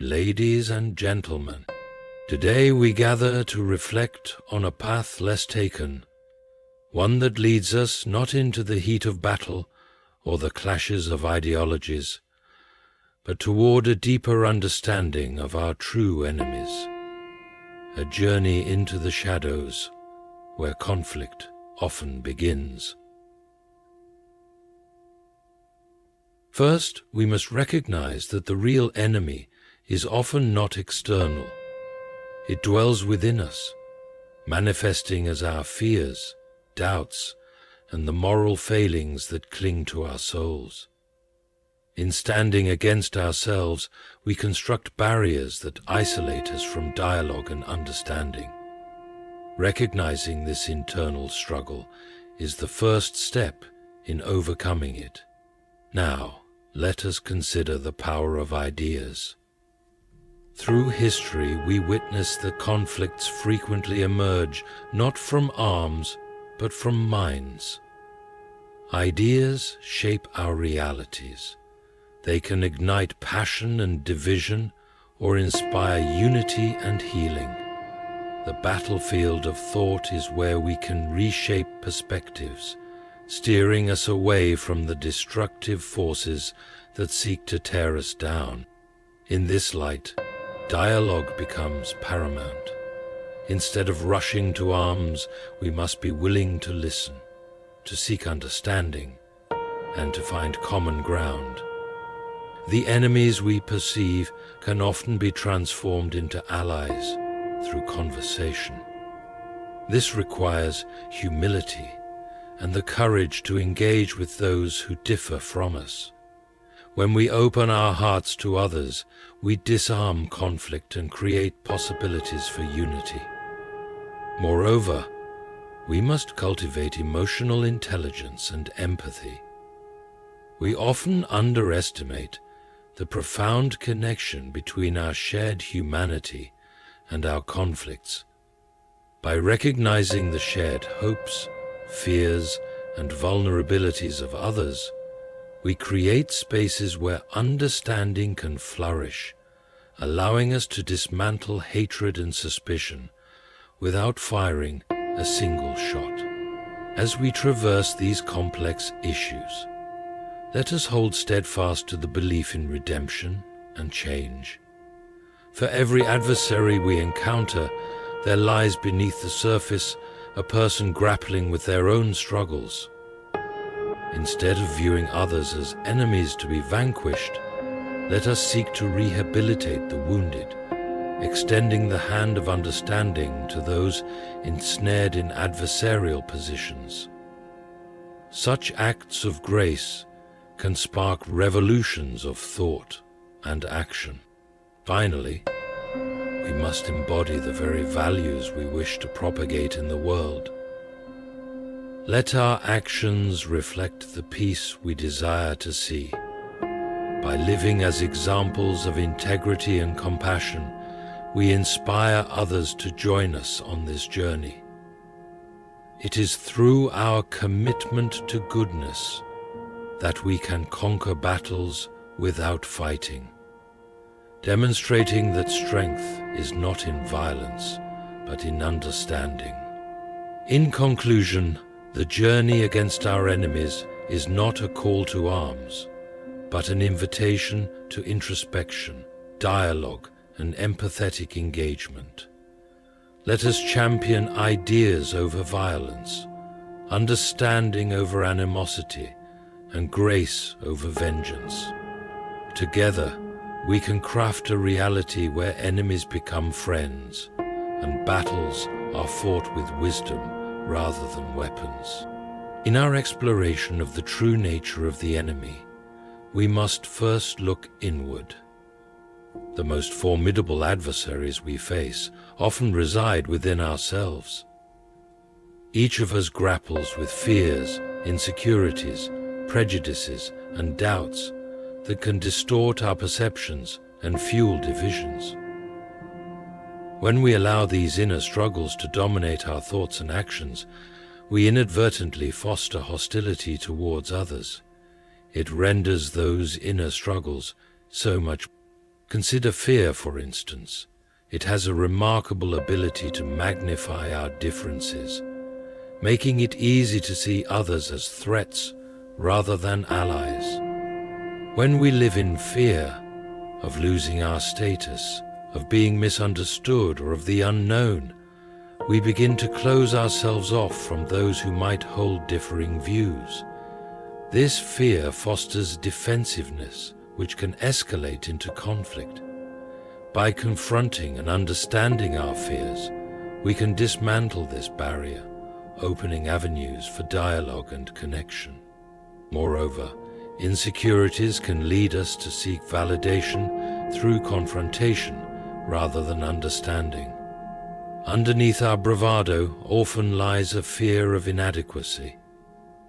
Ladies and gentlemen, today we gather to reflect on a path less taken, one that leads us not into the heat of battle or the clashes of ideologies, but toward a deeper understanding of our true enemies, a journey into the shadows where conflict often begins. First, we must recognize that the real enemy is often not external. It dwells within us, manifesting as our fears, doubts, and the moral failings that cling to our souls. In standing against ourselves, we construct barriers that isolate us from dialogue and understanding. Recognizing this internal struggle is the first step in overcoming it. Now, let us consider the power of ideas. Through history, we witness that conflicts frequently emerge not from arms, but from minds. Ideas shape our realities. They can ignite passion and division, or inspire unity and healing. The battlefield of thought is where we can reshape perspectives, steering us away from the destructive forces that seek to tear us down. In this light, dialogue becomes paramount. Instead of rushing to arms, we must be willing to listen, to seek understanding, and to find common ground. The enemies we perceive can often be transformed into allies through conversation. This requires humility and the courage to engage with those who differ from us. When we open our hearts to others, we disarm conflict and create possibilities for unity. Moreover, we must cultivate emotional intelligence and empathy. We often underestimate the profound connection between our shared humanity and our conflicts. By recognizing the shared hopes, fears, and vulnerabilities of others, we create spaces where understanding can flourish, allowing us to dismantle hatred and suspicion without firing a single shot. As we traverse these complex issues, let us hold steadfast to the belief in redemption and change. For every adversary we encounter, there lies beneath the surface a person grappling with their own struggles. Instead of viewing others as enemies to be vanquished, let us seek to rehabilitate the wounded, extending the hand of understanding to those ensnared in adversarial positions. Such acts of grace can spark revolutions of thought and action. Finally, we must embody the very values we wish to propagate in the world. Let our actions reflect the peace we desire to see. By living as examples of integrity and compassion, we inspire others to join us on this journey. It is through our commitment to goodness that we can conquer battles without fighting, demonstrating that strength is not in violence, but in understanding. In conclusion, the journey against our enemies is not a call to arms, but an invitation to introspection, dialogue, and empathetic engagement. Let us champion ideas over violence, understanding over animosity, and grace over vengeance. Together, we can craft a reality where enemies become friends, and battles are fought with wisdom rather than weapons. In our exploration of the true nature of the enemy, we must first look inward. The most formidable adversaries we face often reside within ourselves. Each of us grapples with fears, insecurities, prejudices, and doubts that can distort our perceptions and fuel divisions. When we allow these inner struggles to dominate our thoughts and actions, we inadvertently foster hostility towards others. It renders those inner struggles so much. Consider fear, for instance. It has a remarkable ability to magnify our differences, making it easy to see others as threats rather than allies. When we live in fear of losing our status, of being misunderstood, or of the unknown, we begin to close ourselves off from those who might hold differing views. This fear fosters defensiveness, which can escalate into conflict. By confronting and understanding our fears, we can dismantle this barrier, opening avenues for dialogue and connection. Moreover, insecurities can lead us to seek validation through confrontation rather than understanding. Underneath our bravado often lies a fear of inadequacy,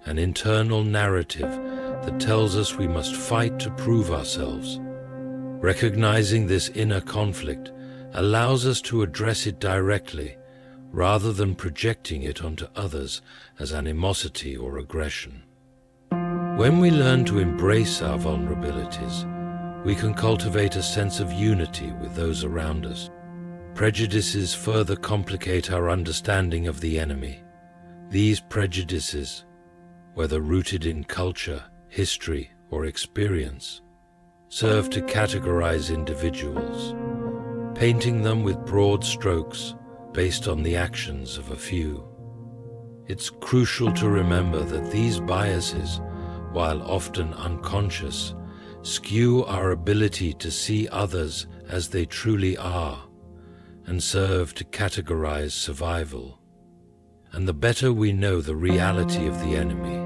an internal narrative that tells us we must fight to prove ourselves. Recognizing this inner conflict allows us to address it directly, rather than projecting it onto others as animosity or aggression. When we learn to embrace our vulnerabilities, we can cultivate a sense of unity with those around us. Prejudices further complicate our understanding of the enemy. These prejudices, whether rooted in culture, history, or experience, serve to categorize individuals, painting them with broad strokes based on the actions of a few. It's crucial to remember that these biases, while often unconscious, skew our ability to see others as they truly are and serve to categorize survival. And the better we know the reality of the enemy,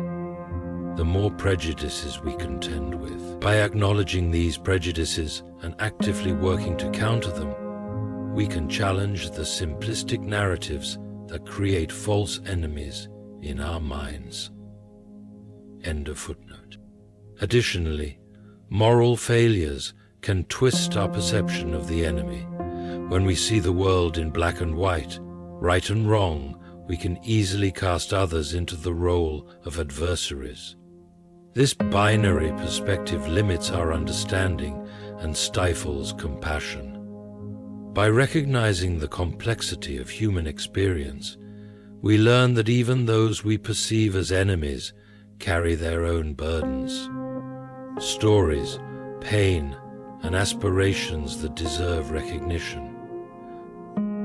the more prejudices we contend with. By acknowledging these prejudices and actively working to counter them, we can challenge the simplistic narratives that create false enemies in our minds. End of footnote. Additionally, moral failures can twist our perception of the enemy. When we see the world in black and white, right and wrong, we can easily cast others into the role of adversaries. This binary perspective limits our understanding and stifles compassion. By recognizing the complexity of human experience, we learn that even those we perceive as enemies carry their own burdens, stories, pain, and aspirations that deserve recognition.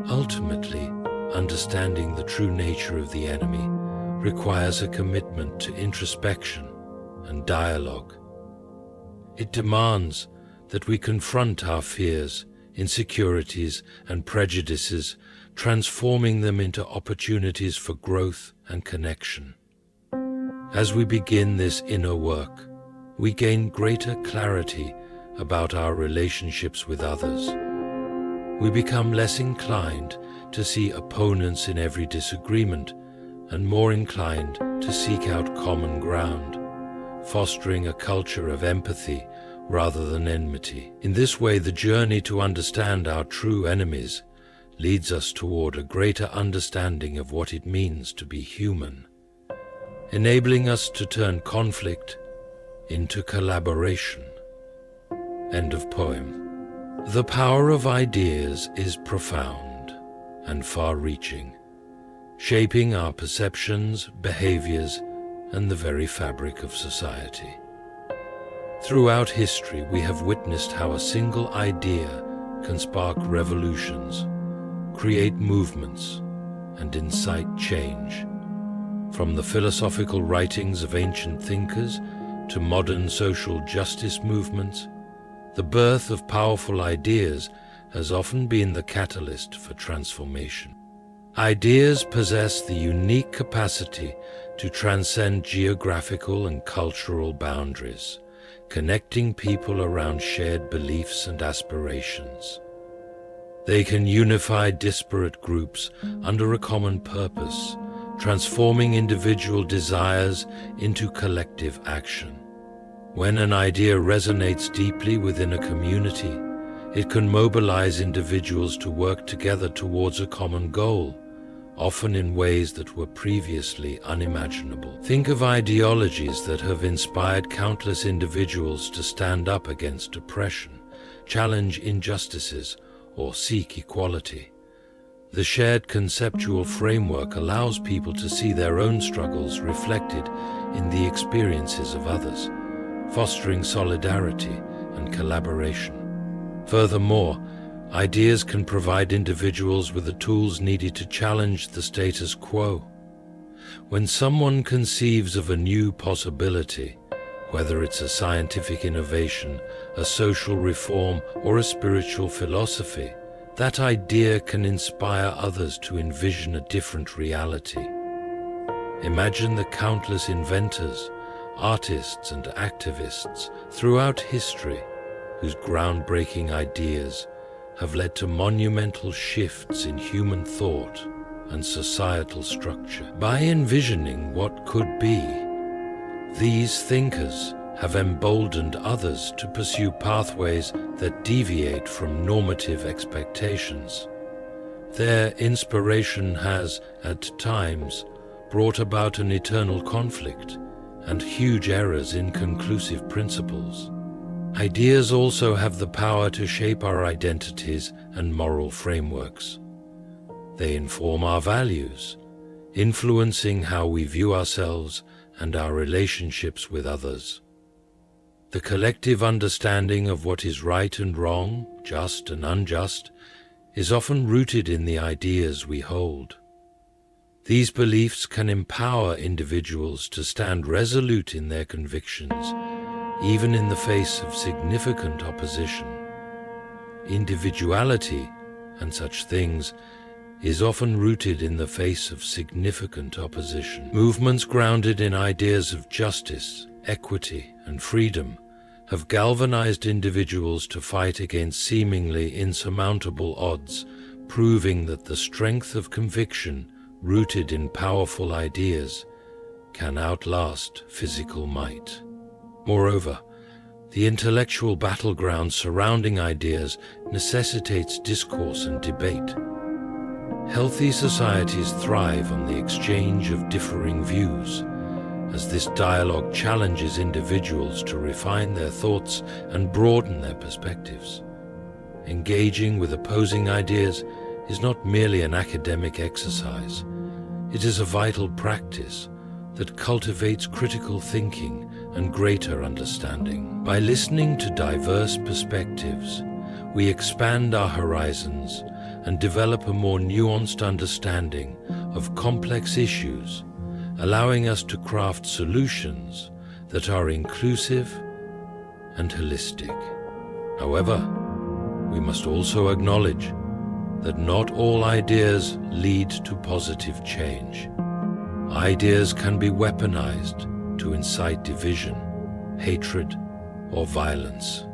Ultimately, understanding the true nature of the enemy requires a commitment to introspection and dialogue. It demands that we confront our fears, insecurities, and prejudices, transforming them into opportunities for growth and connection. As we begin this inner work, we gain greater clarity about our relationships with others. We become less inclined to see opponents in every disagreement and more inclined to seek out common ground, fostering a culture of empathy rather than enmity. In this way, the journey to understand our true enemies leads us toward a greater understanding of what it means to be human, enabling us to turn conflict into collaboration. End of poem. The power of ideas is profound and far-reaching, shaping our perceptions, behaviors, and the very fabric of society. Throughout history, we have witnessed how a single idea can spark revolutions, create movements, and incite change. From the philosophical writings of ancient thinkers to modern social justice movements, the birth of powerful ideas has often been the catalyst for transformation. Ideas possess the unique capacity to transcend geographical and cultural boundaries, connecting people around shared beliefs and aspirations. They can unify disparate groups under a common purpose, transforming individual desires into collective action. When an idea resonates deeply within a community, it can mobilize individuals to work together towards a common goal, often in ways that were previously unimaginable. Think of ideologies that have inspired countless individuals to stand up against oppression, challenge injustices, or seek equality. The shared conceptual framework allows people to see their own struggles reflected in the experiences of others, fostering solidarity and collaboration. Furthermore, ideas can provide individuals with the tools needed to challenge the status quo. When someone conceives of a new possibility, whether it's a scientific innovation, a social reform, or a spiritual philosophy, that idea can inspire others to envision a different reality. Imagine the countless inventors, artists, and activists throughout history whose groundbreaking ideas have led to monumental shifts in human thought and societal structure. By envisioning what could be, these thinkers have emboldened others to pursue pathways that deviate from normative expectations. Their inspiration has, at times, brought about an eternal conflict and huge errors in conclusive principles. Ideas also have the power to shape our identities and moral frameworks. They inform our values, influencing how we view ourselves and our relationships with others. The collective understanding of what is right and wrong, just and unjust, is often rooted in the ideas we hold. These beliefs can empower individuals to stand resolute in their convictions, even in the face of significant opposition. Individuality, and such things, is often rooted in the face of significant opposition. Movements grounded in ideas of justice, equity, and freedom have galvanized individuals to fight against seemingly insurmountable odds, proving that the strength of conviction rooted in powerful ideas can outlast physical might. Moreover, the intellectual battleground surrounding ideas necessitates discourse and debate. Healthy societies thrive on the exchange of differing views, as this dialogue challenges individuals to refine their thoughts and broaden their perspectives. Engaging with opposing ideas is not merely an academic exercise. It is a vital practice that cultivates critical thinking and greater understanding. By listening to diverse perspectives, we expand our horizons and develop a more nuanced understanding of complex issues, allowing us to craft solutions that are inclusive and holistic. However, we must also acknowledge that not all ideas lead to positive change. Ideas can be weaponized to incite division, hatred, or violence.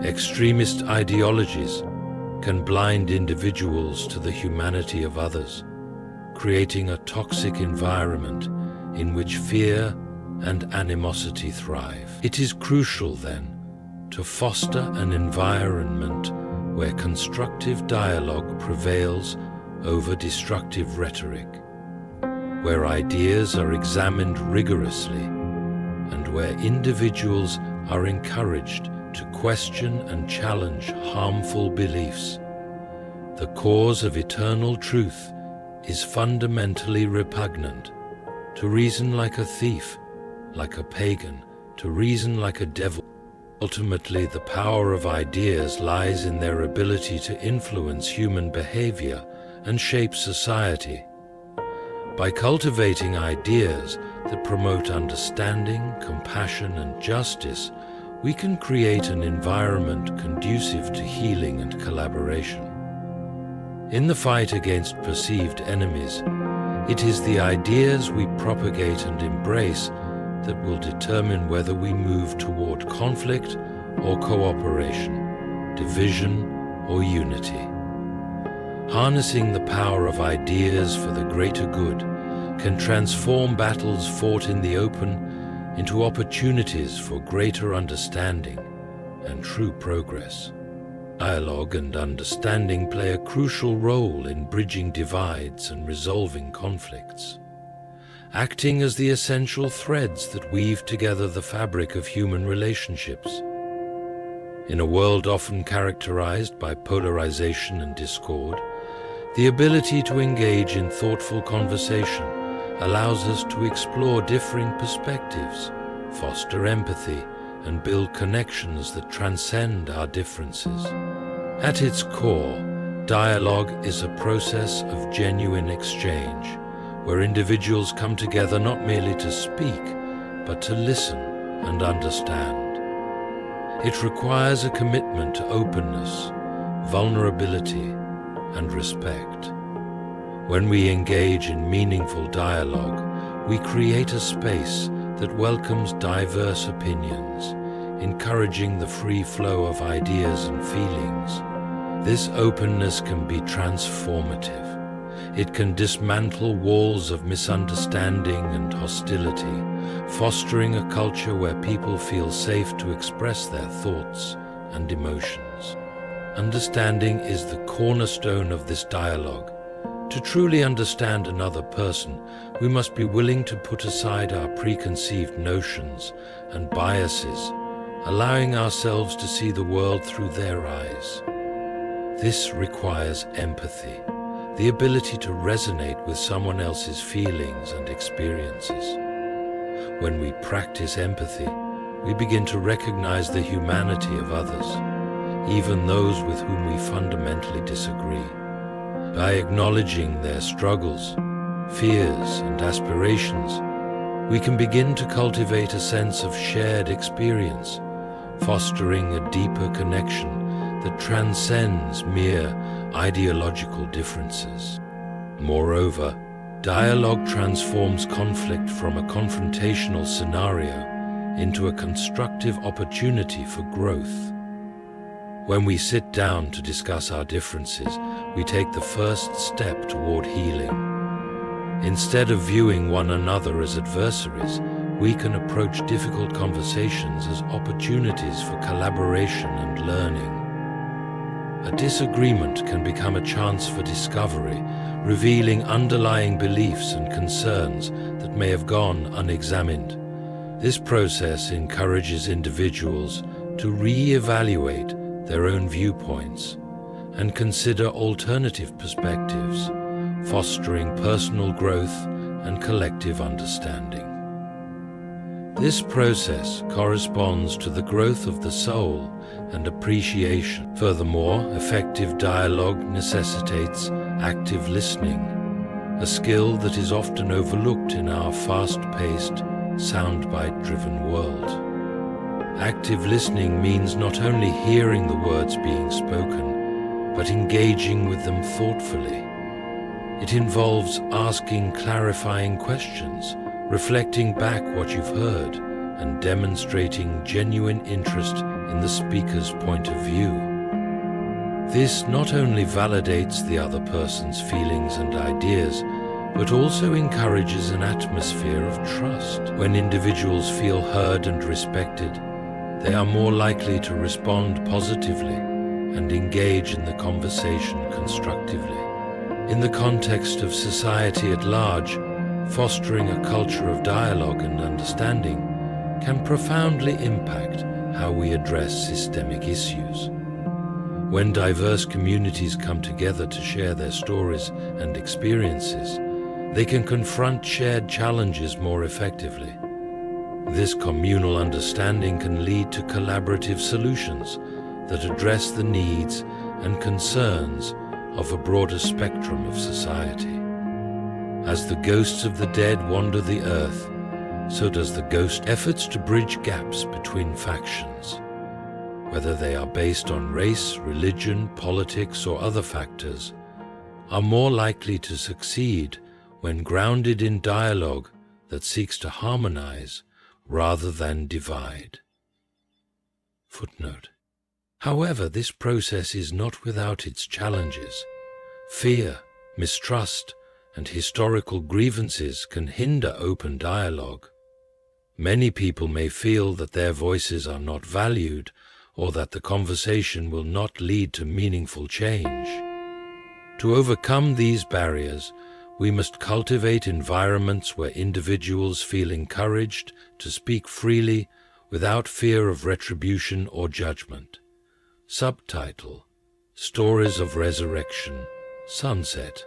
Extremist ideologies can blind individuals to the humanity of others, creating a toxic environment in which fear and animosity thrive. It is crucial, then, to foster an environment where constructive dialogue prevails over destructive rhetoric, where ideas are examined rigorously, and where individuals are encouraged to question and challenge harmful beliefs. The cause of eternal truth is fundamentally repugnant. To reason like a thief, like a pagan, to reason like a devil. Ultimately, the power of ideas lies in their ability to influence human behavior and shape society. By cultivating ideas that promote understanding, compassion, and justice, we can create an environment conducive to healing and collaboration. In the fight against perceived enemies, it is the ideas we propagate and embrace that will determine whether we move toward conflict or cooperation, division or unity. Harnessing the power of ideas for the greater good can transform battles fought in the open into opportunities for greater understanding and true progress. Dialogue and understanding play a crucial role in bridging divides and resolving conflicts, acting as the essential threads that weave together the fabric of human relationships. In a world often characterized by polarization and discord, the ability to engage in thoughtful conversation allows us to explore differing perspectives, foster empathy, and build connections that transcend our differences. At its core, dialogue is a process of genuine exchange, where individuals come together not merely to speak, but to listen and understand. It requires a commitment to openness, vulnerability, and respect. When we engage in meaningful dialogue, we create a space that welcomes diverse opinions, encouraging the free flow of ideas and feelings. This openness can be transformative. It can dismantle walls of misunderstanding and hostility, fostering a culture where people feel safe to express their thoughts and emotions. Understanding is the cornerstone of this dialogue. To truly understand another person, we must be willing to put aside our preconceived notions and biases, allowing ourselves to see the world through their eyes. This requires empathy, the ability to resonate with someone else's feelings and experiences. When we practice empathy, we begin to recognize the humanity of others, even those with whom we fundamentally disagree. By acknowledging their struggles, fears, and aspirations, we can begin to cultivate a sense of shared experience, fostering a deeper connection that transcends mere ideological differences. Moreover, dialogue transforms conflict from a confrontational scenario into a constructive opportunity for growth. When we sit down to discuss our differences, we take the first step toward healing. Instead of viewing one another as adversaries, we can approach difficult conversations as opportunities for collaboration and learning. A disagreement can become a chance for discovery, revealing underlying beliefs and concerns that may have gone unexamined. This process encourages individuals to re-evaluate their own viewpoints and consider alternative perspectives, fostering personal growth and collective understanding. This process corresponds to the growth of the soul and appreciation. Furthermore, effective dialogue necessitates active listening, a skill that is often overlooked in our fast-paced, soundbite-driven world. Active listening means not only hearing the words being spoken, but engaging with them thoughtfully. It involves asking clarifying questions, reflecting back what you've heard, and demonstrating genuine interest in the speaker's point of view. This not only validates the other person's feelings and ideas, but also encourages an atmosphere of trust. When individuals feel heard and respected, they are more likely to respond positively and engage in the conversation constructively. In the context of society at large, fostering a culture of dialogue and understanding can profoundly impact how we address systemic issues. When diverse communities come together to share their stories and experiences, they can confront shared challenges more effectively. This communal understanding can lead to collaborative solutions that address the needs and concerns of a broader spectrum of society. As the ghosts of the dead wander the earth, so does the ghost. Efforts to bridge gaps between factions, whether they are based on race, religion, politics, or other factors, are more likely to succeed when grounded in dialogue that seeks to harmonize rather than divide. Footnote. However, this process is not without its challenges. Fear, mistrust, and historical grievances can hinder open dialogue. Many people may feel that their voices are not valued or that the conversation will not lead to meaningful change. To overcome these barriers, we must cultivate environments where individuals feel encouraged to speak freely without fear of retribution or judgment. Subtitle: Stories of Resurrection, Sunset.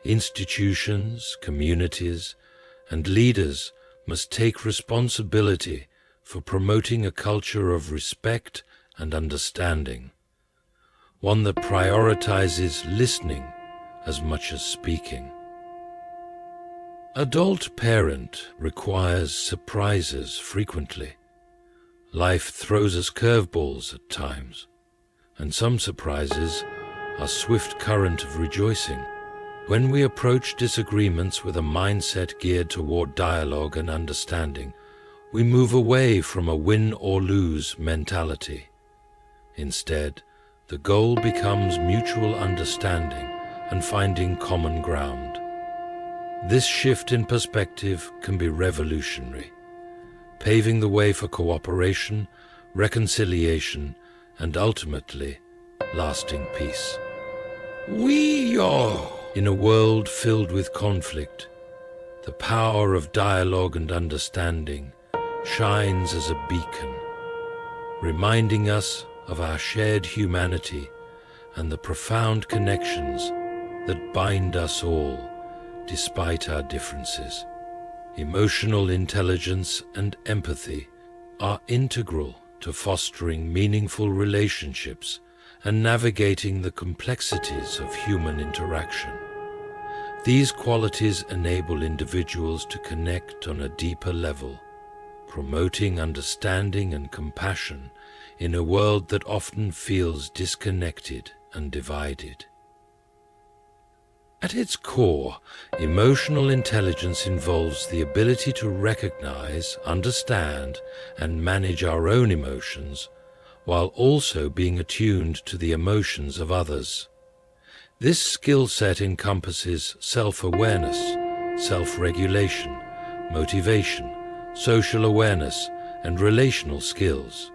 Institutions, communities, and leaders must take responsibility for promoting a culture of respect and understanding, one that prioritizes listening as much as speaking. Adult parent requires surprises frequently. Life throws us curveballs at times, and some surprises are swift current of rejoicing. When we approach disagreements with a mindset geared toward dialogue and understanding, we move away from a win or lose mentality. Instead, the goal becomes mutual understanding and finding common ground. This shift in perspective can be revolutionary, paving the way for cooperation, reconciliation, and ultimately, lasting peace. In a world filled with conflict, the power of dialogue and understanding shines as a beacon, reminding us of our shared humanity and the profound connections that bind us all, despite our differences. Emotional intelligence and empathy are integral to fostering meaningful relationships and navigating the complexities of human interaction. These qualities enable individuals to connect on a deeper level, promoting understanding and compassion in a world that often feels disconnected and divided. At its core, emotional intelligence involves the ability to recognize, understand, and manage our own emotions, while also being attuned to the emotions of others. This skill set encompasses self-awareness, self-regulation, motivation, social awareness, and relational skills.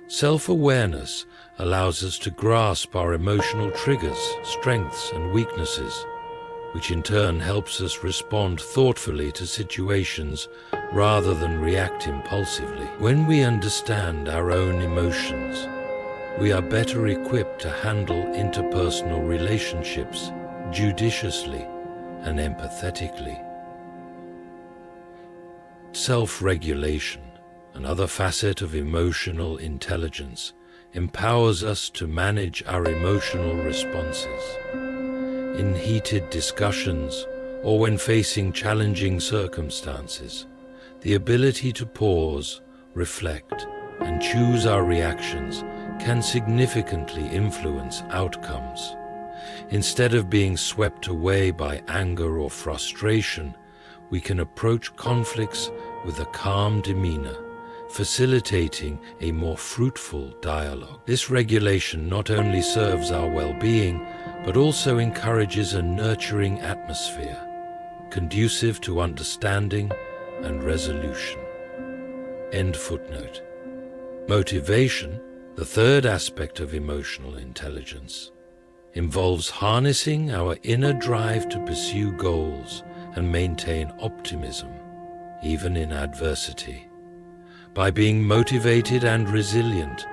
Self-awareness allows us to grasp our emotional triggers, strengths, and weaknesses, which in turn helps us respond thoughtfully to situations rather than react impulsively. When we understand our own emotions, we are better equipped to handle interpersonal relationships judiciously and empathetically. Self-regulation, another facet of emotional intelligence, empowers us to manage our emotional responses. In heated discussions or when facing challenging circumstances, the ability to pause, reflect, and choose our reactions can significantly influence outcomes. Instead of being swept away by anger or frustration, we can approach conflicts with a calm demeanor, facilitating a more fruitful dialogue. This regulation not only serves our well-being, but also encourages a nurturing atmosphere, conducive to understanding and resolution. End footnote. Motivation, the third aspect of emotional intelligence, involves harnessing our inner drive to pursue goals and maintain optimism, even in adversity. By being motivated and resilient,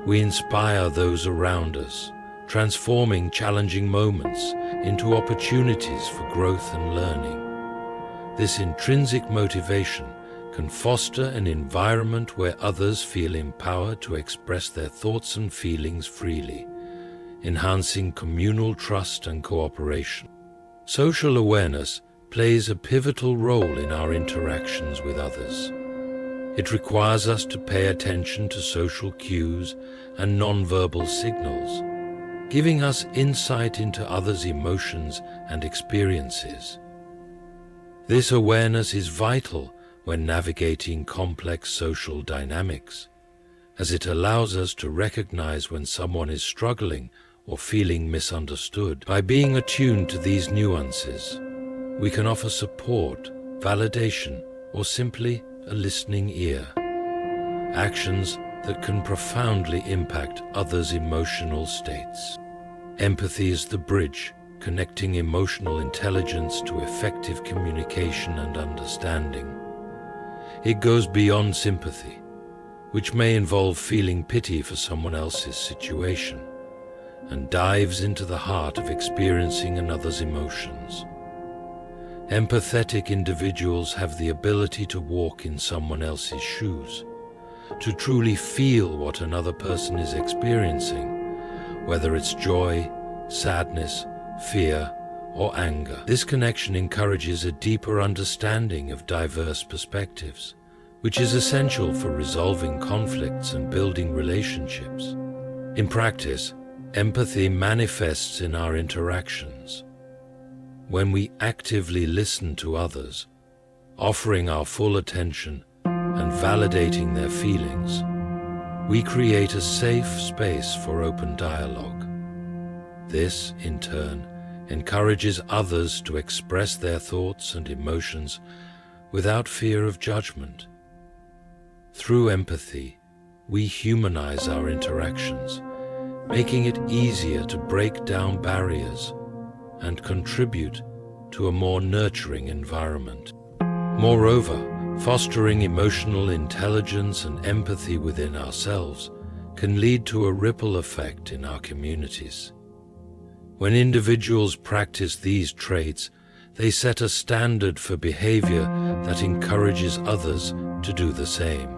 we inspire those around us, transforming challenging moments into opportunities for growth and learning. This intrinsic motivation can foster an environment where others feel empowered to express their thoughts and feelings freely, enhancing communal trust and cooperation. Social awareness plays a pivotal role in our interactions with others. It requires us to pay attention to social cues and nonverbal signals, giving us insight into others' emotions and experiences. This awareness is vital when navigating complex social dynamics, as it allows us to recognize when someone is struggling or feeling misunderstood. By being attuned to these nuances, we can offer support, validation, or simply a listening ear, actions that can profoundly impact others' emotional states. Empathy is the bridge connecting emotional intelligence to effective communication and understanding. It goes beyond sympathy. which may involve feeling pity for someone else's situation, and dives into the heart of experiencing another's emotions. Empathetic individuals have the ability to walk in someone else's shoes, to truly feel what another person is experiencing, whether it's joy, sadness, fear, or anger. This connection encourages a deeper understanding of diverse perspectives, which is essential for resolving conflicts and building relationships. In practice, empathy manifests in our interactions. When we actively listen to others, offering our full attention and validating their feelings, we create a safe space for open dialogue. This, in turn, encourages others to express their thoughts and emotions without fear of judgment. Through empathy, we humanize our interactions, making it easier to break down barriers and contribute to a more nurturing environment. Moreover, fostering emotional intelligence and empathy within ourselves can lead to a ripple effect in our communities. When individuals practice these traits, they set a standard for behavior that encourages others to do the same.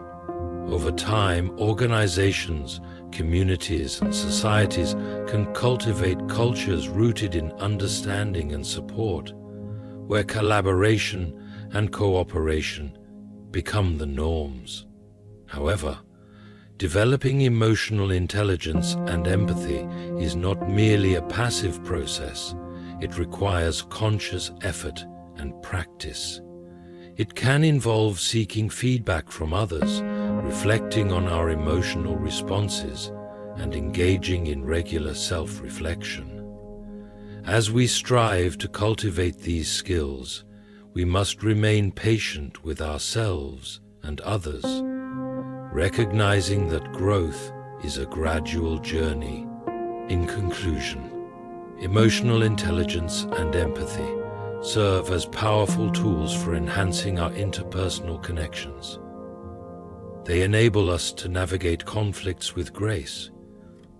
Over time, organizations, communities, and societies can cultivate cultures rooted in understanding and support, where collaboration and cooperation become the norms. However, developing emotional intelligence and empathy is not merely a passive process. It requires conscious effort and practice. It can involve seeking feedback from others, reflecting on our emotional responses, and engaging in regular self-reflection. As we strive to cultivate these skills, we must remain patient with ourselves and others, recognizing that growth is a gradual journey. In conclusion, emotional intelligence and empathy serve as powerful tools for enhancing our interpersonal connections. They enable us to navigate conflicts with grace,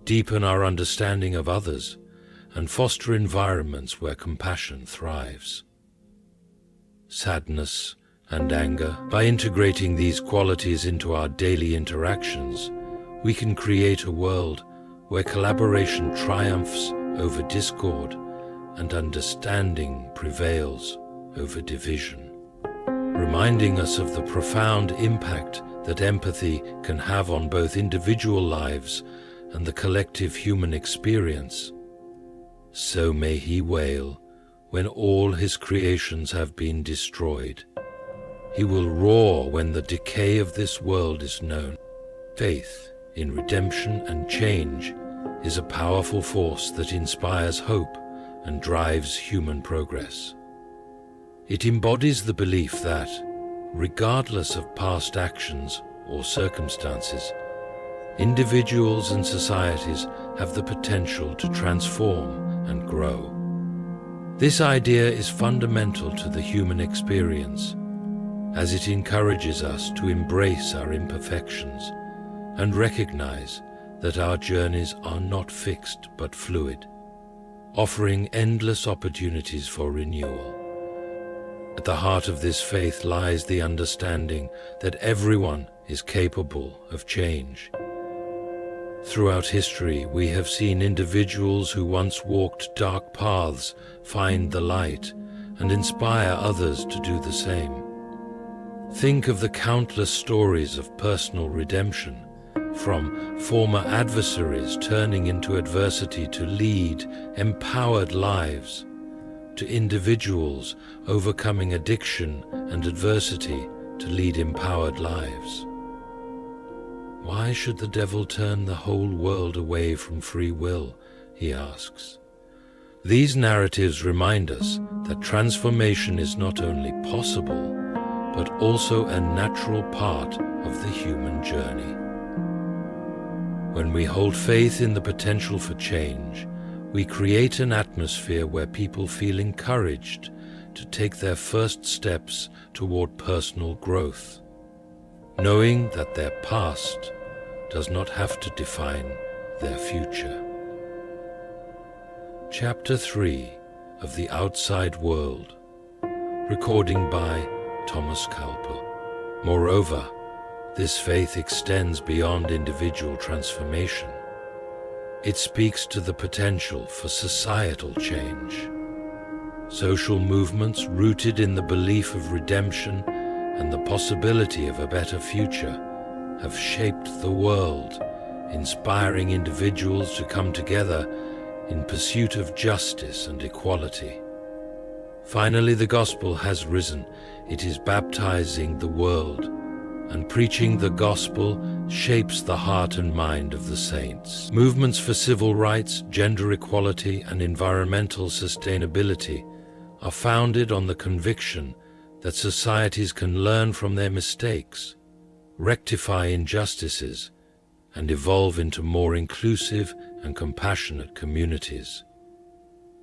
deepen our understanding of others, and foster environments where compassion thrives. Sadness and anger. By integrating these qualities into our daily interactions, we can create a world where collaboration triumphs over discord and understanding prevails over division, reminding us of the profound impact that empathy can have on both individual lives and the collective human experience. So may he wail when all his creations have been destroyed. He will roar when the decay of this world is known. Faith in redemption and change is a powerful force that inspires hope and drives human progress. It embodies the belief that, regardless of past actions or circumstances, individuals and societies have the potential to transform and grow. This idea is fundamental to the human experience, as it encourages us to embrace our imperfections and recognize that our journeys are not fixed but fluid, offering endless opportunities for renewal. At the heart of this faith lies the understanding that everyone is capable of change. Throughout history, we have seen individuals who once walked dark paths find the light and inspire others to do the same. Think of the countless stories of personal redemption, from former adversaries turning into adversity to lead empowered lives, to individuals overcoming addiction and adversity to lead empowered lives. Why should the devil turn the whole world away from free will, he asks. These narratives remind us that transformation is not only possible, but also a natural part of the human journey. When we hold faith in the potential for change, we create an atmosphere where people feel encouraged to take their first steps toward personal growth. knowing that their past does not have to define their future. Chapter 3 of The Outside World, recording by Thomas Kalpo. Moreover, this faith extends beyond individual transformation. It speaks to the potential for societal change. Social movements rooted in the belief of redemption and the possibility of a better future have shaped the world, inspiring individuals to come together in pursuit of justice and equality. Finally, the gospel has risen. It is baptizing the world, and preaching the gospel shapes the heart and mind of the saints. Movements for civil rights, gender equality, and environmental sustainability are founded on the conviction that societies can learn from their mistakes, rectify injustices, and evolve into more inclusive and compassionate communities.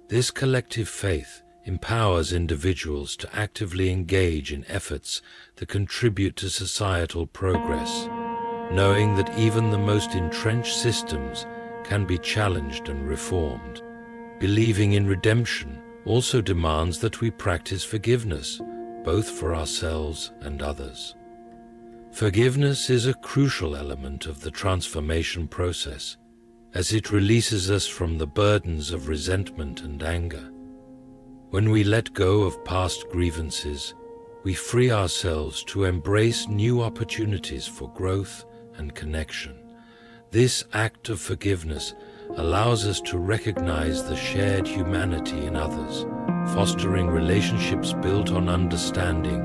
This collective faith empowers individuals to actively engage in efforts that contribute to societal progress, knowing that even the most entrenched systems can be challenged and reformed. Believing in redemption also demands that we practice forgiveness, both for ourselves and others. Forgiveness is a crucial element of the transformation process, as it releases us from the burdens of resentment and anger. When we let go of past grievances, we free ourselves to embrace new opportunities for growth and connection. This act of forgiveness allows us to recognize the shared humanity in others, fostering relationships built on understanding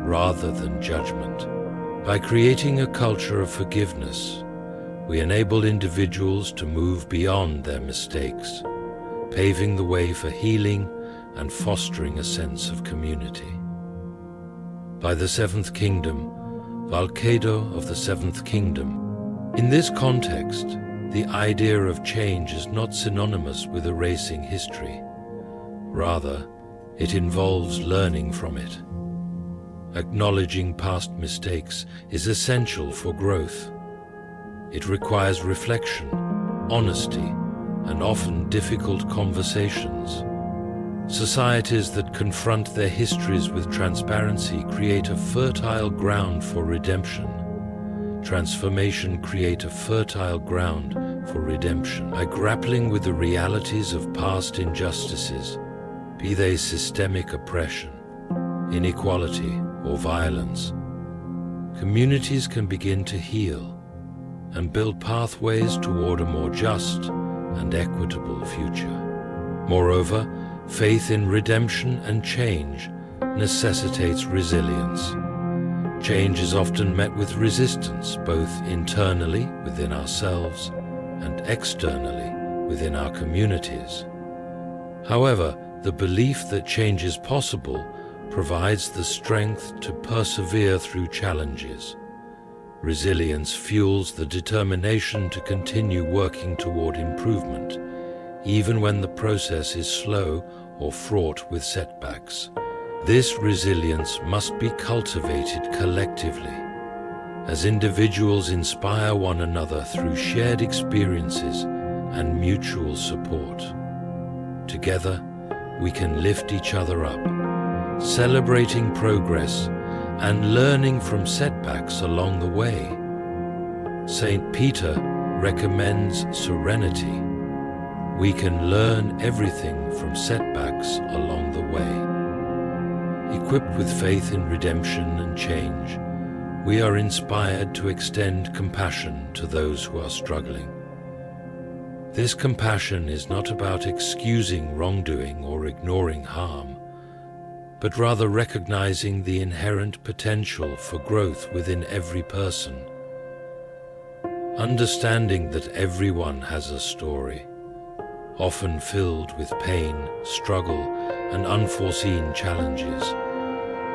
rather than judgment. By creating a culture of forgiveness, we enable individuals to move beyond their mistakes, paving the way for healing and fostering a sense of community. By the Seventh Kingdom, Valkedo of the Seventh Kingdom. In this context, the idea of change is not synonymous with erasing history. Rather, it involves learning from it. Acknowledging past mistakes is essential for growth. It requires reflection, honesty, and often difficult conversations. Societies that confront their histories with transparency create a fertile ground for redemption. Transformation create a fertile ground for redemption by grappling with the realities of past injustices, be they systemic oppression, inequality, or violence. Communities can begin to heal and build pathways toward a more just and equitable future. Moreover, faith in redemption and change necessitates resilience. Change is often met with resistance, both internally within ourselves and externally within our communities. However, the belief that change is possible provides the strength to persevere through challenges. Resilience fuels the determination to continue working toward improvement, even when the process is slow or fraught with setbacks. This resilience must be cultivated collectively, as individuals inspire one another through shared experiences and mutual support. Together, we can lift each other up, celebrating progress and learning from setbacks along the way. St. Peter recommends serenity. We can learn everything from setbacks along the way. Equipped with faith in redemption and change, we are inspired to extend compassion to those who are struggling. This compassion is not about excusing wrongdoing or ignoring harm, but rather recognizing the inherent potential for growth within every person. Understanding that everyone has a story, often filled with pain, struggle, and unforeseen challenges,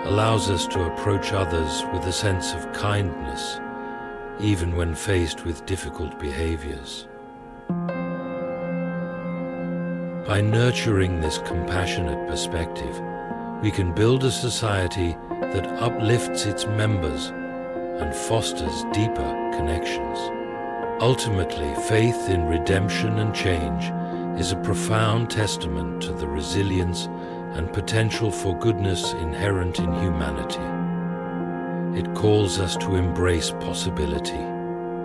allows us to approach others with a sense of kindness, even when faced with difficult behaviors. By nurturing this compassionate perspective, we can build a society that uplifts its members and fosters deeper connections. Ultimately, faith in redemption and change is a profound testament to the resilience and potential for goodness inherent in humanity. It calls us to embrace possibility,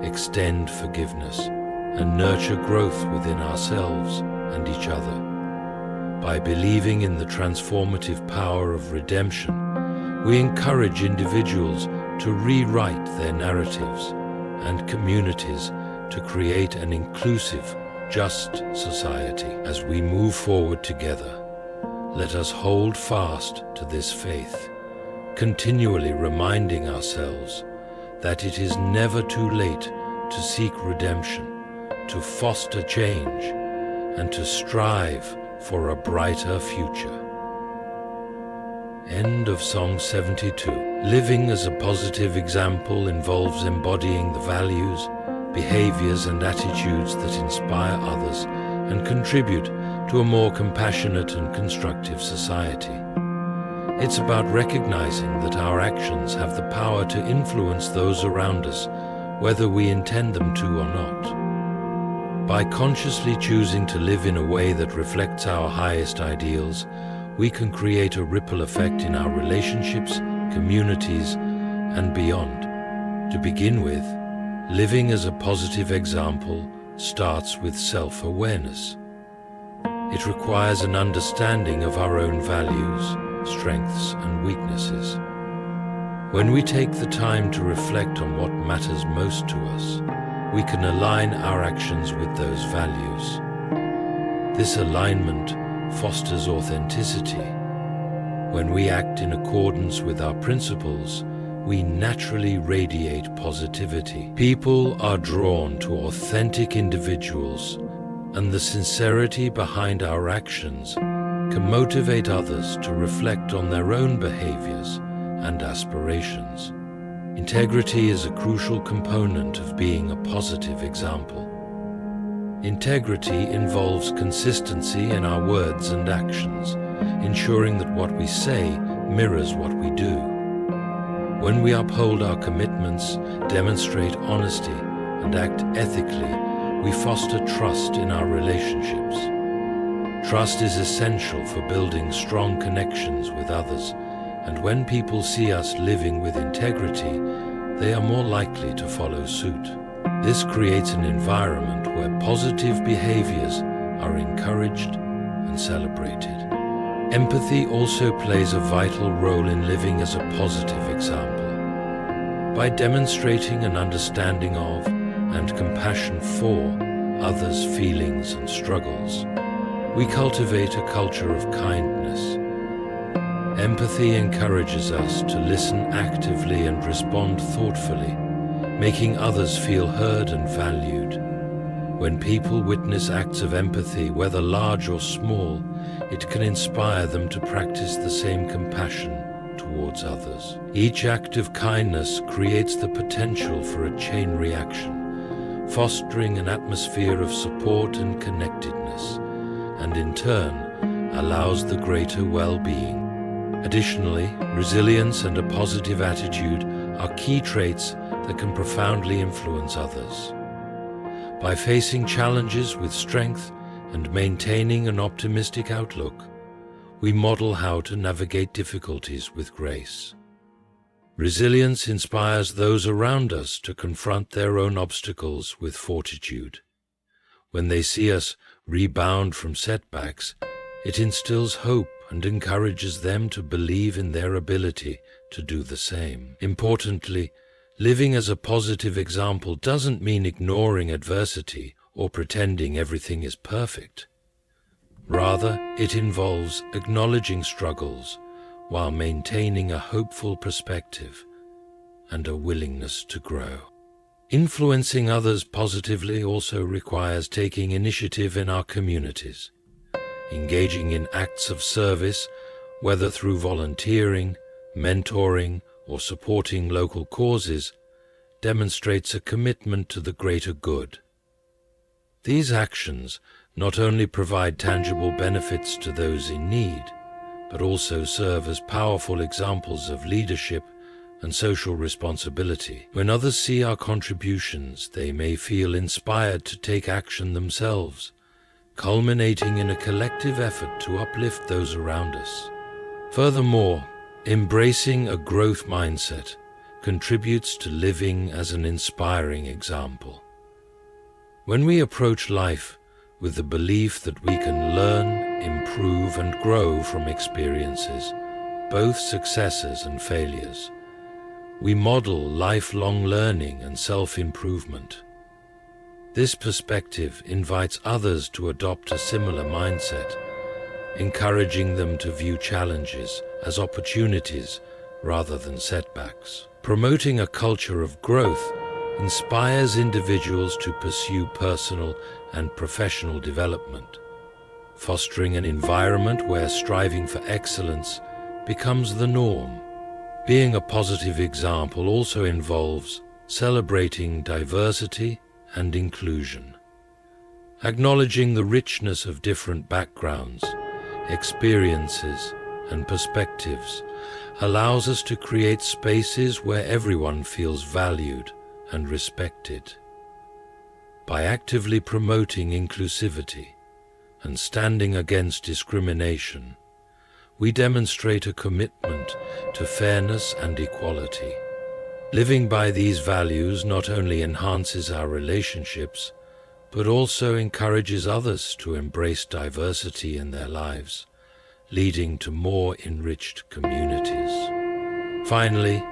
extend forgiveness, and nurture growth within ourselves and each other. By believing in the transformative power of redemption, we encourage individuals to rewrite their narratives and communities to create an inclusive, just society. As we move forward together, let us hold fast to this faith, continually reminding ourselves that it is never too late to seek redemption, to foster change, and to strive for a brighter future. End of Song 72. Living as a positive example involves embodying the values, behaviors, and attitudes that inspire others and contribute to a more compassionate and constructive society. It's about recognizing that our actions have the power to influence those around us, whether we intend them to or not. By consciously choosing to live in a way that reflects our highest ideals, we can create a ripple effect in our relationships, communities, and beyond. To begin with, living as a positive example starts with self-awareness. It requires an understanding of our own values, strengths, and weaknesses. When we take the time to reflect on what matters most to us, we can align our actions with those values. This alignment fosters authenticity. When we act in accordance with our principles, we naturally radiate positivity. People are drawn to authentic individuals, and the sincerity behind our actions can motivate others to reflect on their own behaviors and aspirations. Integrity is a crucial component of being a positive example. Integrity involves consistency in our words and actions, ensuring that what we say mirrors what we do. When we uphold our commitments, demonstrate honesty, and act ethically, we foster trust in our relationships. Trust is essential for building strong connections with others, and when people see us living with integrity, they are more likely to follow suit. This creates an environment where positive behaviors are encouraged and celebrated. Empathy also plays a vital role in living as a positive example. By demonstrating an understanding of and compassion for others' feelings and struggles, we cultivate a culture of kindness. Empathy encourages us to listen actively and respond thoughtfully, making others feel heard and valued. When people witness acts of empathy, whether large or small, it can inspire them to practice the same compassion towards others. Each act of kindness creates the potential for a chain reaction, fostering an atmosphere of support and connectedness, and in turn allows the greater well-being. Additionally, resilience and a positive attitude are key traits that can profoundly influence others. By facing challenges with strength and maintaining an optimistic outlook, we model how to navigate difficulties with grace. Resilience inspires those around us to confront their own obstacles with fortitude. When they see us rebound from setbacks, it instills hope and encourages them to believe in their ability to do the same. Importantly, living as a positive example doesn't mean ignoring adversity or pretending everything is perfect. Rather, it involves acknowledging struggles while maintaining a hopeful perspective and a willingness to grow. Influencing others positively also requires taking initiative in our communities. Engaging in acts of service, whether through volunteering, mentoring, or supporting local causes, demonstrates a commitment to the greater good. These actions not only provide tangible benefits to those in need, but also serve as powerful examples of leadership and social responsibility. When others see our contributions, they may feel inspired to take action themselves, culminating in a collective effort to uplift those around us. Furthermore, embracing a growth mindset contributes to living as an inspiring example. When we approach life with the belief that we can learn, improve, and grow from experiences, both successes and failures, we model lifelong learning and self-improvement. This perspective invites others to adopt a similar mindset, encouraging them to view challenges as opportunities rather than setbacks. Promoting a culture of growth inspires individuals to pursue personal and professional development, fostering an environment where striving for excellence becomes the norm. Being a positive example also involves celebrating diversity and inclusion. Acknowledging the richness of different backgrounds, experiences, and perspectives allows us to create spaces where everyone feels valued and respected. By actively promoting inclusivity and standing against discrimination, we demonstrate a commitment to fairness and equality. Living by these values not only enhances our relationships, but also encourages others to embrace diversity in their lives, leading to more enriched communities. Finally,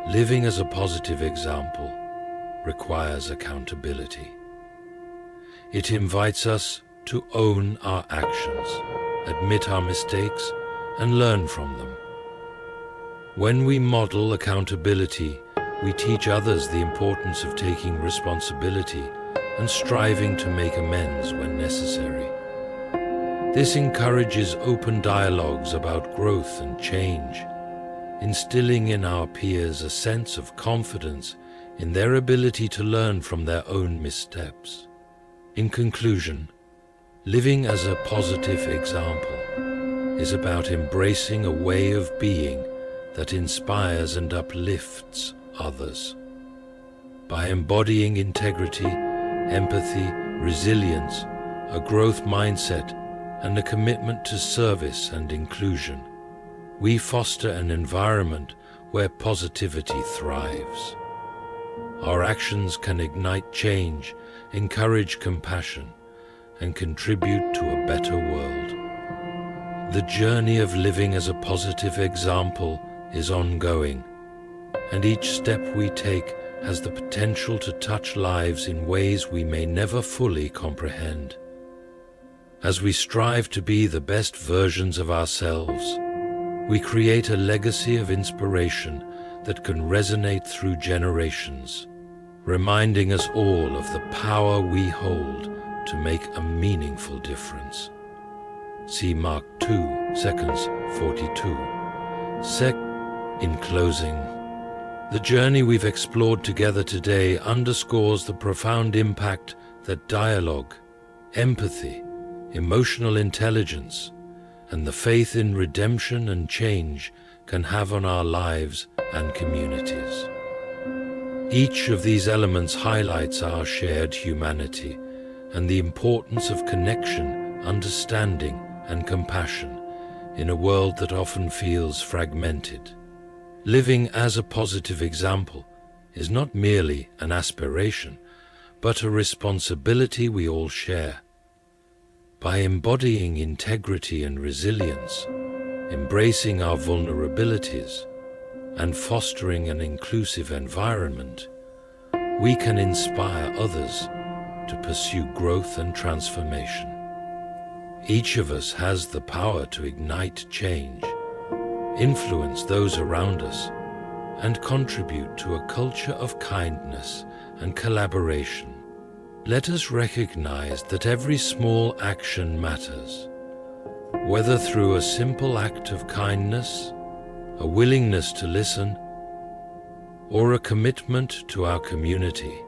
living as a positive example requires accountability. It invites us to own our actions, admit our mistakes, and learn from them. When we model accountability, we teach others the importance of taking responsibility and striving to make amends when necessary. This encourages open dialogues about growth and change, instilling in our peers a sense of confidence in their ability to learn from their own missteps. In conclusion, living as a positive example is about embracing a way of being that inspires and uplifts others. By embodying integrity, empathy, resilience, a growth mindset, and a commitment to service and inclusion, we foster an environment where positivity thrives. Our actions can ignite change, encourage compassion, and contribute to a better world. The journey of living as a positive example is ongoing, and each step we take has the potential to touch lives in ways we may never fully comprehend. As we strive to be the best versions of ourselves, we create a legacy of inspiration that can resonate through generations, reminding us all of the power we hold to make a meaningful difference. See Mark 2, seconds 42. In closing, the journey we've explored together today underscores the profound impact that dialogue, empathy, emotional intelligence, and the faith in redemption and change can have on our lives and communities. Each of these elements highlights our shared humanity and the importance of connection, understanding, and compassion in a world that often feels fragmented. Living as a positive example is not merely an aspiration, but a responsibility we all share. By embodying integrity and resilience, embracing our vulnerabilities, and fostering an inclusive environment, we can inspire others to pursue growth and transformation. Each of us has the power to ignite change, influence those around us, and contribute to a culture of kindness and collaboration. Let us recognize that every small action matters, whether through a simple act of kindness, a willingness to listen, or a commitment to our community.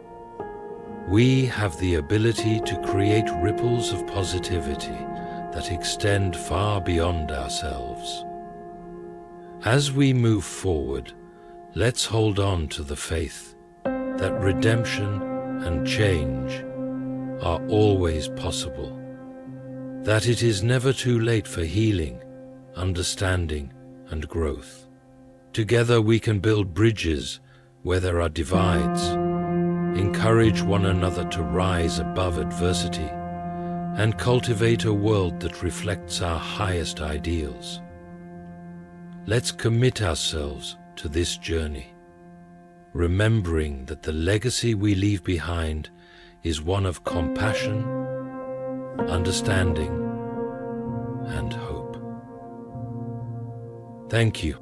We have the ability to create ripples of positivity that extend far beyond ourselves. As we move forward, Let's hold on to the faith that redemption and change are always possible, that it is never too late for healing, understanding, and growth. Together we can build bridges where there are divides, encourage one another to rise above adversity, and cultivate a world that reflects our highest ideals. Let's commit ourselves to this journey, remembering that the legacy we leave behind is one of compassion, understanding, and hope. Thank you.